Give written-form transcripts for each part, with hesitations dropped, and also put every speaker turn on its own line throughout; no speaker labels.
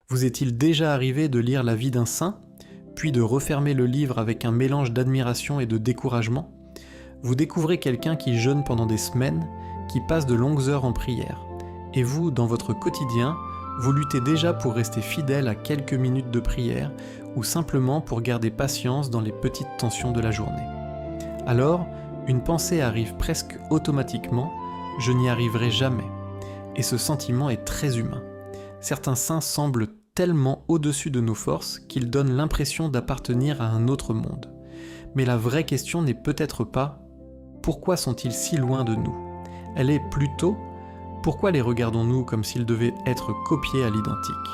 Vous est-il déjà arrivé de lire la vie d'un saint, puis de refermer le livre avec un mélange d'admiration et de découragement? Vous découvrez quelqu'un qui jeûne pendant des semaines, qui passe de longues heures en prière, et vous, dans votre quotidien, vous luttez déjà pour rester fidèle à quelques minutes de prière ou simplement pour garder patience dans les petites tensions de la journée. Alors, une pensée arrive presque automatiquement, je n'y arriverai jamais. Et ce sentiment est très humain. Certains saints semblent tellement au-dessus de nos forces qu'ils donnent l'impression d'appartenir à un autre monde. Mais la vraie question n'est peut-être pas « Pourquoi sont-ils si loin de nous ?» Elle est plutôt « Pourquoi les regardons-nous comme s'ils devaient être copiés à l'identique ?»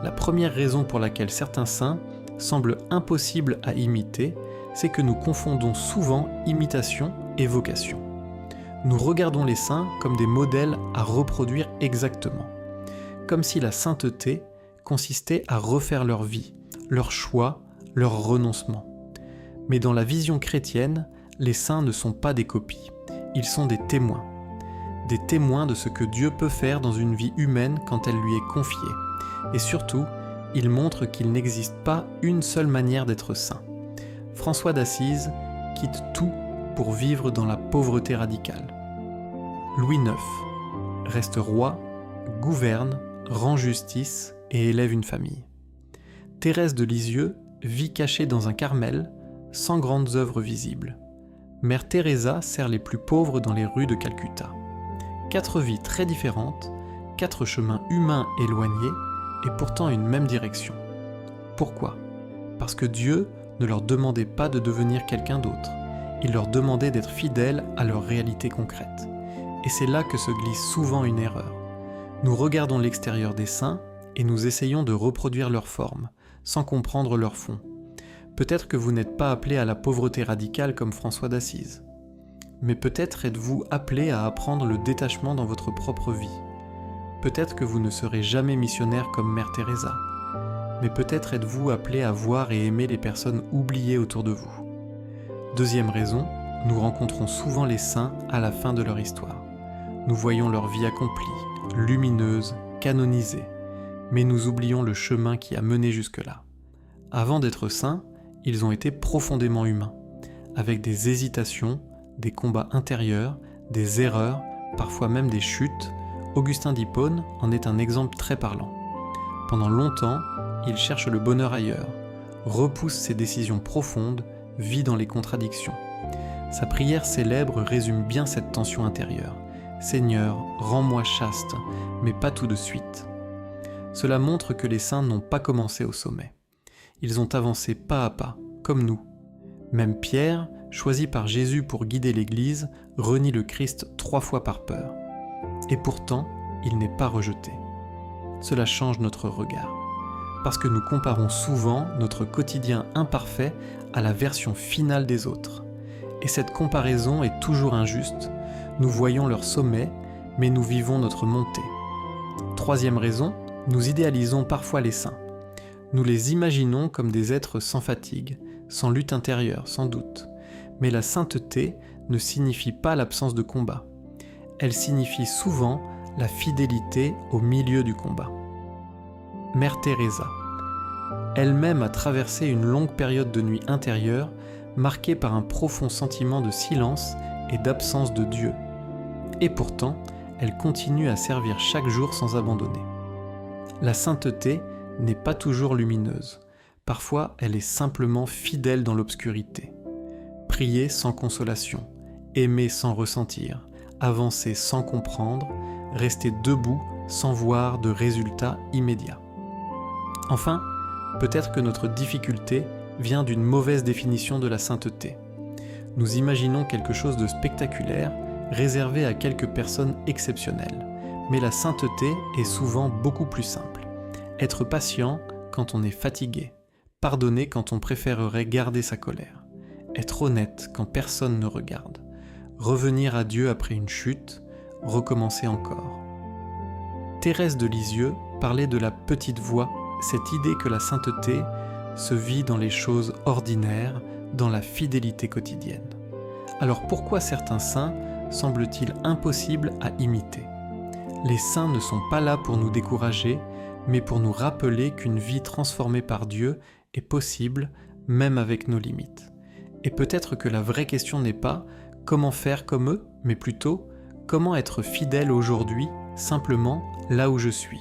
La première raison pour laquelle certains saints semblent impossibles à imiter, c'est que nous confondons souvent imitation et vocation. Nous regardons les saints comme des modèles à reproduire exactement, comme si la sainteté consistait à refaire leur vie, leur choix, leur renoncement. Mais dans la vision chrétienne, les saints ne sont pas des copies, ils sont des témoins de ce que Dieu peut faire dans une vie humaine quand elle lui est confiée, et surtout, ils montrent qu'il n'existe pas une seule manière d'être saint. François d'Assise quitte tout pour vivre dans la pauvreté radicale. Louis IX reste roi, gouverne, rend justice et élève une famille. Thérèse de Lisieux vit cachée dans un Carmel, sans grandes œuvres visibles. Mère Teresa sert les plus pauvres dans les rues de Calcutta. 4 vies très différentes, 4 chemins humains éloignés, et pourtant une même direction. Pourquoi ? Parce que Dieu ne leur demandait pas de devenir quelqu'un d'autre, il leur demandait d'être fidèles à leur réalité concrète. Et c'est là que se glisse souvent une erreur. Nous regardons l'extérieur des saints et nous essayons de reproduire leur forme, sans comprendre leur fond. Peut-être que vous n'êtes pas appelé à la pauvreté radicale comme François d'Assise. Mais peut-être êtes-vous appelé à apprendre le détachement dans votre propre vie. Peut-être que vous ne serez jamais missionnaire comme Mère Teresa. Mais peut-être êtes-vous appelé à voir et aimer les personnes oubliées autour de vous. Deuxième raison, nous rencontrons souvent les saints à la fin de leur histoire. Nous voyons leur vie accomplie, lumineuse, canonisée, mais nous oublions le chemin qui a mené jusque-là. Avant d'être saints, ils ont été profondément humains, avec des hésitations, des combats intérieurs, des erreurs, parfois même des chutes. Augustin d'Hippone en est un exemple très parlant. Pendant longtemps, il cherche le bonheur ailleurs, repousse ses décisions profondes, vit dans les contradictions. Sa prière célèbre résume bien cette tension intérieure. « Seigneur, rends-moi chaste, mais pas tout de suite. » Cela montre que les saints n'ont pas commencé au sommet. Ils ont avancé pas à pas, comme nous. Même Pierre, choisi par Jésus pour guider l'Église, renie le Christ 3 fois par peur. Et pourtant, il n'est pas rejeté. Cela change notre regard. Parce que nous comparons souvent notre quotidien imparfait à la version finale des autres. Et cette comparaison est toujours injuste. Nous voyons leur sommet, mais nous vivons notre montée. Troisième raison, nous idéalisons parfois les saints. Nous les imaginons comme des êtres sans fatigue, sans lutte intérieure, sans doute. Mais la sainteté ne signifie pas l'absence de combat. Elle signifie souvent la fidélité au milieu du combat. Mère Teresa. Elle-même a traversé une longue période de nuit intérieure, marquée par un profond sentiment de silence et d'absence de Dieu. Et pourtant, elle continue à servir chaque jour sans abandonner. La sainteté n'est pas toujours lumineuse. Parfois, elle est simplement fidèle dans l'obscurité. Prier sans consolation, aimer sans ressentir, avancer sans comprendre, rester debout sans voir de résultats immédiats. Enfin, peut-être que notre difficulté vient d'une mauvaise définition de la sainteté. Nous imaginons quelque chose de spectaculaire, réservé à quelques personnes exceptionnelles. Mais la sainteté est souvent beaucoup plus simple. Être patient quand on est fatigué, pardonner quand on préférerait garder sa colère, être honnête quand personne ne regarde, revenir à Dieu après une chute, recommencer encore. Thérèse de Lisieux parlait de la petite voie, cette idée que la sainteté se vit dans les choses ordinaires, dans la fidélité quotidienne. Alors pourquoi certains saints semblent-ils impossibles à imiter ? Les saints ne sont pas là pour nous décourager, mais pour nous rappeler qu'une vie transformée par Dieu est possible, même avec nos limites. Et peut-être que la vraie question n'est pas comment faire comme eux, mais plutôt comment être fidèle aujourd'hui, simplement là où je suis.